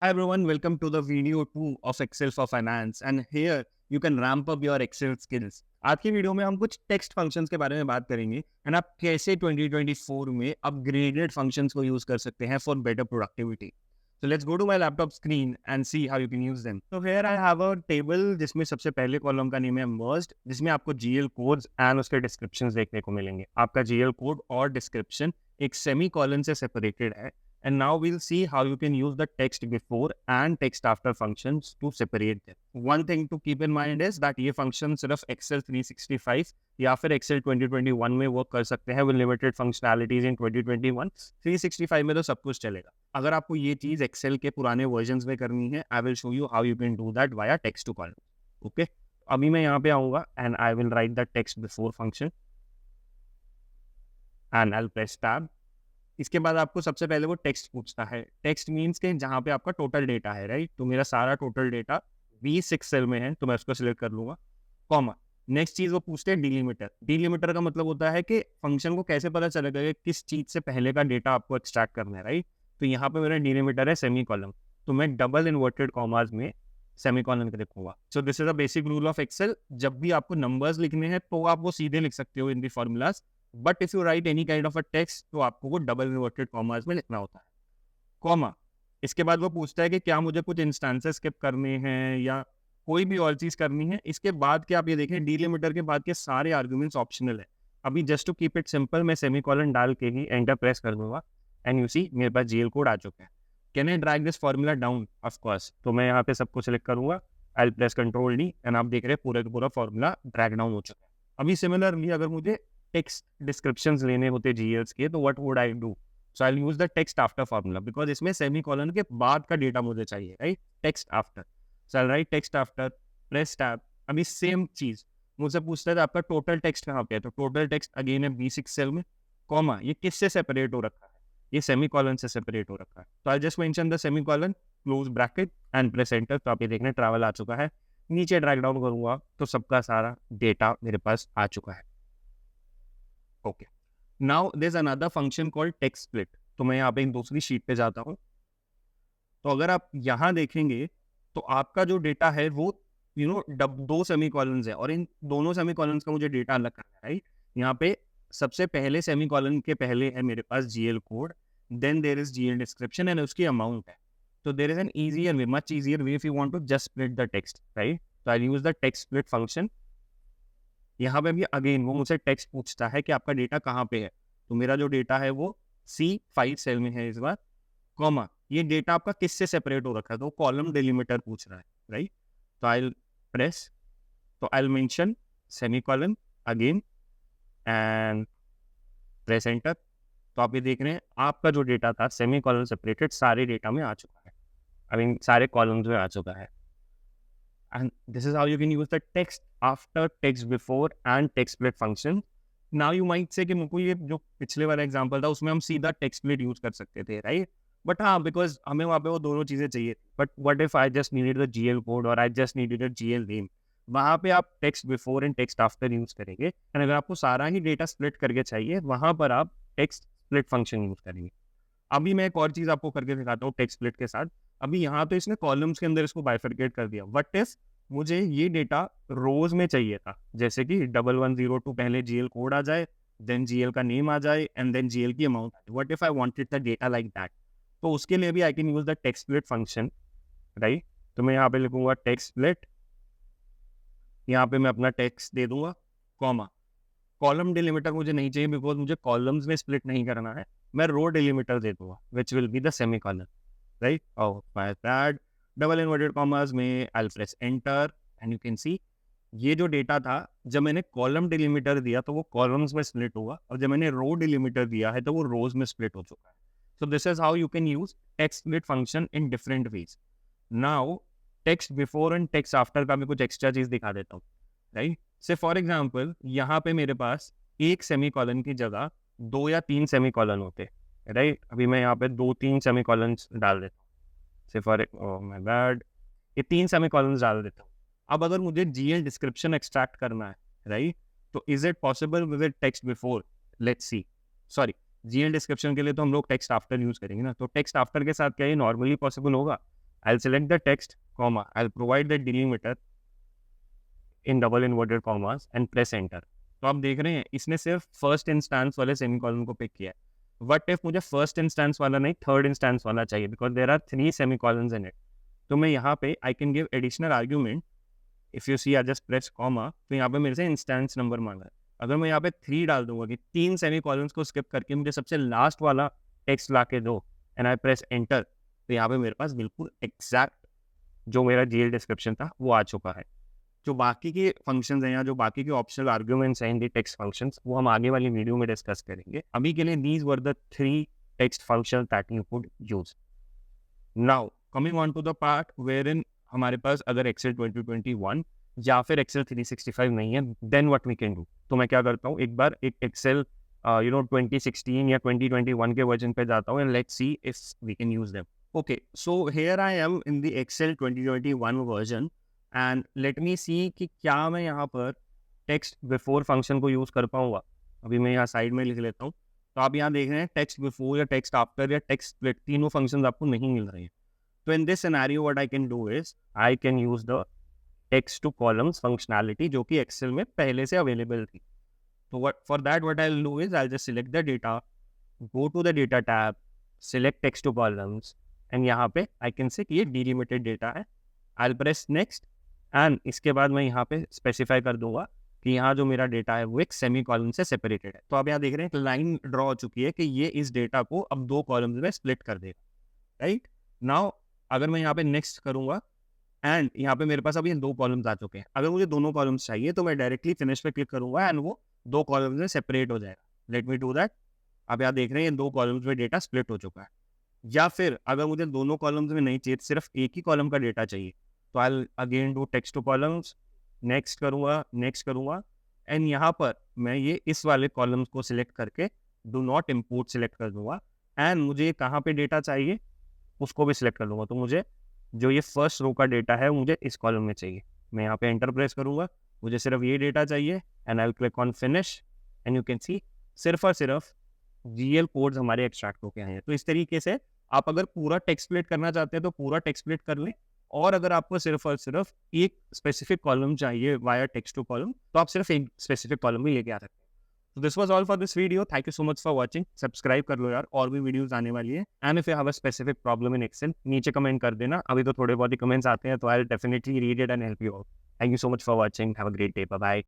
Hi everyone, welcome to the video 2 of Excel for Finance and here you can ramp up your Excel skills. आज की video में हम कुछ text functions के बारे में बात करेंगे एंड आप कैसे 2024 में अपग्रेडेड फंक्शंस को यूज कर सकते हैं for better productivity. So let's go to my laptop screen and see how you can use them. So here I have a table जिसमें सबसे पहले कॉलम का नेम है merged, जिसमें आपको GL कोड्स एंड उसके डिस्क्रिप्शंस देखने को मिलेंगे. आपका GL कोड और डिस्क्रिप्शन एक सेमी कॉलन से सेपरेटेड है. And now we'll see how you can use the text before and text after functions to separate them. One thing to keep in mind is that ये function सिर्फ Excel 365 या फिर Excel 2021 में work कर सकते हैं with limited functionalities in 2021. 365 में तो सब कुछ चलेगा. अगर आपको ये चीज़ Excel के पुराने versions में करनी है, I will show you how you can do that via text to column. Okay? अभी मैं यहाँ पे आऊँगा and I will write the text before function and I'll press tab. इसके बाद आपको सबसे पहले वो टेक्स्ट पूछता है. टेक्स्ट मीन्स के जहाँ पे आपका टोटल डेटा है, राइट. तो मेरा सारा टोटल डेटा B6 सेल में है, तो मैं उसको सिलेक्ट कर लूंगा. कॉमा. नेक्स्ट चीज वो पूछते हैं डिलिमिटर. डिलिमिटर का मतलब होता है कि फंक्शन को कैसे पता चलेगा कि किस चीज से पहले का डेटा आपको एक्सट्रैक्ट करना है, राइट. तो यहाँ पे मेरा डिलिमिटर है सेमी कॉलम, तो मैं डबल इन्वर्टेड कॉमास में सेमी कॉलन लिखूंगा. So this is a basic rule of Excel. जब भी आपको नंबर्स लिखने हैं तो आप वो सीधे लिख सकते हो in the formulas, but if you write any kind of a text तो आपको वो डबल इन्वर्टेड कॉमास में लिखना होता है. कॉमा. इसके बाद वो पूछता है कि क्या मुझे कुछ इंस्टेंसेस स्किप करने हैं या कोई भी और चीज करनी है. इसके बाद के आप ये देखें, डिलिमिटर के बाद के सारे आर्गुमेंट्स ऑप्शनल है. अभी just to keep it simple मैं सेमी कॉलन डाल के ही एंटर प्रेस कर दूंगा एंड यू सी मेरे पास जीएल कोड आ चुका है. Can I drag this formula down? Of course. तो मैं यहाँ पे सबको सिलेक्ट करूंगा, I will press control D and आप देख रहे हैं पूरा का पूरा फॉर्मूला ड्रैग डाउन हो चुका है. अभी सिमिलरली अगर मुझे टेक्स्ट डिस्क्रिप्शंस लेने होते जीएल्स के, तो what would I do? So I will use the text after formula because इसमें सेमी कॉलन के बाद का डेटा मुझे चाहिए, right. Text after. So I write text after, press tab. अभी सेम चीज मुझसे पूछता है आपका टोटल टेक्स्ट कहाँ पे है, तो टोटल टेक्स्ट अगेन है B6 सेल में. कॉमा. ये किससे सेपरेट हो रखा है? ये सेमी कॉलन से सेपरेट हो रखा है. तो I just mention the semi colon, close bracket and press enter. तो आप ये देखने ट्रैवल आ चुका है. नीचे ड्रैग डाउन करूंगा तो सबका सारा डेटा मेरे पास आ चुका है. Okay. Now there is another function called text split. तो मैं यहाँ पे एक दूसरी शीट पे जाता हूँ. तो अगर आप यहाँ देखेंगे तो आपका जो डेटा है वो दो सेमी कॉलन्स है और इन दोनों सेमी कॉलन्स का मुझे डेटा अलग करना है, राइट. यहाँ पे सबसे पहले सेमी कॉलन के पहले है मेरे पास GL code, then there is GL description and उसकी अमाउंट है. तो there is an easier way, much easier way if you want to just split the text, right. तो I use the text split function. यहाँ पे भी again वो मुझसे text पूछता है कि आपका डेटा कहाँ पे है. तो मेरा जो डेटा है वो C5 सेल में है इस बार. कॉमा. ये डेटा आपका किससे सेपरेट हो रखा है, तो कॉलम डिलिमिटर पूछ रहा है, राइट. तो आई प्रेस, तो I mention semi colon again and press enter. तो आप ये देख रहे हैं आपका जो डेटा था सेमी कॉलन सेपरेटेड सारे डेटा में आ चुका है, आई मीन सारे कॉलम्स में आ चुका है. And this is how you can use the text after, text before and text split function. Now you might say कि मुझको ये जो पिछले वाला एग्जांपल था उसमें हम सीधा text split यूज कर सकते थे, राइट. बट हाँ, बिकॉज हमें वहाँ पे वो दोनों चीजें चाहिए. But what if I just needed the GL code और I just needed the GL name, वहाँ पे आप text before and text after use करेंगे. एंड अगर आपको सारा ही डेटा स्प्लिट करके चाहिए वहाँ पर आप टेक्स्ट स्प्लिट फंक्शन यूज करेंगे. अभी मैं एक और चीज आपको करके दिखाता हूँ टेक्स्ट स्प्लिट के साथ. अभी यहाँ तो इसने कॉलम्स के अंदर इसको बाइफरकेट कर दिया. व्हाट इफ मुझे ये डेटा रोज में चाहिए था, जैसे कि 1102 पहले जीएल कोड आ जाए, देन जीएल का नेम आ जाए एंड देन जीएल की amount. What if I wanted the data like that? तो उसके लिए भी आई can use the text split function, right. तो मैं यहाँ पे लिखूंगा टेक्स्ट स्प्लिट. यहाँ पे मैं अपना टेक्स्ट दे दूंगा, कॉमा. कॉलम डिलिमिटर मुझे नहीं चाहिए बिकॉज मुझे कॉलम्स में स्प्लिट नहीं करना है. मैं रो डिलिमिटर दे दूंगा which will be the semicolon, right. Oh my bad. Double inverted commas में I press enter and you can see ये जो डेटा था जब मैंने कॉलम डिलिमिटर दिया तो वो कॉलम्स में स्प्लिट हुआ और जब मैंने रो डिलिमिटर दिया है तो वो रोज में स्प्लिट हो चुका है. सो this is how you can use text split function in different ways. Now text before and text after का मैं कुछ एक्स्ट्रा चीज दिखा देता हूँ, राइट. से फॉर एग्जाम्पल यहाँ पे मेरे पास एक सेमी कॉलन की जगह 2 या 3 सेमी कॉलन होते, राइट. अभी मैं यहाँ पे 2-3 सेमी कॉलन डाल देता हूँ. से फॉर माय बैड, ये 3 सेमी कॉलम्स डाल देता हूँ. अब अगर मुझे जीएल डिस्क्रिप्शन एक्सट्रैक्ट करना है, राइट, तो is it possible with text before? Let's see. Sorry, GL description के लिए तो हम लोग टेक्स्ट आफ्टर यूज करेंगे ना. तो टेक्स्ट आफ्टर के साथ क्या ये नॉर्मली पॉसिबल होगा? I'll select the text, comma, I'll provide the delimiter in double inverted commas and press enter. तो आप देख रहे हैं इसने सिर्फ फर्स्ट इंस्टेंस वाले सेमीकोलन को पिक किया है। वट इफ मुझे फर्स्ट इंस्टेंस वाला नहीं थर्ड इंस्टेंस वाला चाहिए, because there are 3 semicolons in it. तो मैं यहाँ पे I can give additional argument. If you see I just press comma, तो यहाँ पे मेरे से इंस्टेंस नंबर मांगा है। अगर मैं यहाँ पे 3 डाल दूंगा कि 3 सेमीकोलन्स को स्किप करके मुझे सबसे लास्ट वाला टेक्स्ट ला के दो एंड आई प्रेस एंटर, तो यहाँ पे मेरे पास बिल्कुल एग्जैक्ट जो मेरा जीएल डिस्क्रिप्शन था वो आ चुका है। जो बाकी के फंक्शंस हैं या जो बाकी के ऑप्शनल आर्गुमेंट्स हैं इन द टेक्स्ट फंक्शंस, वो हम आगे वाली वीडियो में डिस्कस करेंगे। अभी के लिए these were the 3 text functions that you could use. Now coming on to the part where in हमारे पास अगर एक्सेल 2021 या फिर एक्सेल 365 नहीं है, then what we can do. तो मैं क्या करता हूँ, एक बार एक एक्सेल 2016 या 2021 के वर्जन पे जाता हूँ and let's see if we can use them. Okay, so here I am in the Excel 2021 version and let me see कि क्या मैं यहाँ पर टेक्स्ट बिफोर फंक्शन को यूज़ कर पाऊँगा। अभी मैं यहाँ साइड में लिख लेता हूँ। तो आप यहाँ देख रहे हैं टेक्स्ट बिफोर या टेक्स्ट आफ्टर या टेक्स्ट स्प्लिट, तीनों फंक्शंस आपको नहीं मिल रहे हैं। तो in this scenario what I can do is I can use the text to columns functionality जो कि एक्सेल में पहले से अवेलेबल थी। तो for that what I will do is I just select the data, go to the data tab, select text to columns and यहाँ पे I can say कि ये डिलिमिटेड डेटा है। I will press next and इसके बाद मैं यहाँ पे स्पेसिफाई कर दूंगा कि यहाँ जो मेरा डेटा है वो एक सेमी कॉलम से सेपरेटेड है। तो आप यहाँ देख रहे हैं एक लाइन ड्रॉ हो चुकी है कि ये इस डेटा को अब 2 कॉलम्स में स्प्लिट कर देगा, राइट। नाउ अगर मैं यहाँ पे नेक्स्ट करूँगा एंड यहाँ पे मेरे पास अब ये 2 कॉलम्स आ चुके हैं। अगर मुझे दोनों कॉलम्स चाहिए तो मैं डायरेक्टली फिनिश पे क्लिक करूँगा एंड वो 2 कॉलम्स में सेपरेट हो जाएगा। Let me do that. आप यहाँ देख रहे हैं ये 2 कॉलम्स में डेटा स्प्लिट हो चुका है। या फिर अगर मुझे दोनों कॉलम्स में नहीं चाहिए, सिर्फ एक ही कॉलम का डेटा चाहिए, तो I again do text to columns, next करूँगा एंड यहाँ पर मैं ये इस वाले कॉलम्स को सिलेक्ट करके डू नॉट इम्पोर्ट सिलेक्ट कर दूंगा एंड मुझे कहाँ पे डेटा चाहिए उसको भी सिलेक्ट कर लूँगा। तो मुझे जो ये फर्स्ट रो का डेटा है मुझे इस कॉलम में चाहिए। मैं यहाँ पे एंटर प्रेस करूँगा, मुझे सिर्फ ये डेटा चाहिए and I will click on finish and you can सी सिर्फ और सिर्फ जीएल कोड्स हमारे एक्सट्रैक्ट होके आए हैं। तो इस तरीके से आप अगर पूरा टेक्स्ट स्प्लिट करना चाहते हैं तो पूरा टेक्स्ट स्प्लिट कर लें, और अगर आपको सिर्फ और सिर्फ एक स्पेसिफिक कॉलम चाहिए वाया टेक्स्ट टू कॉलम, तो आप सिर्फ एक स्पेसिफिक कॉलम भी लेके आ सकते हैं। तो this was all for this video. Thank you so much for watching. Subscribe कर लो यार, और भी वीडियोस आने वाली है। And if you have a specific problem in Excel, नीचे कमेंट कर देना। अभी तो थोड़े बहुत ही कमेंट्स आते हैं, तो I will definitely read it and help you out. Thank you so much for watching. Have a great day. Bye bye.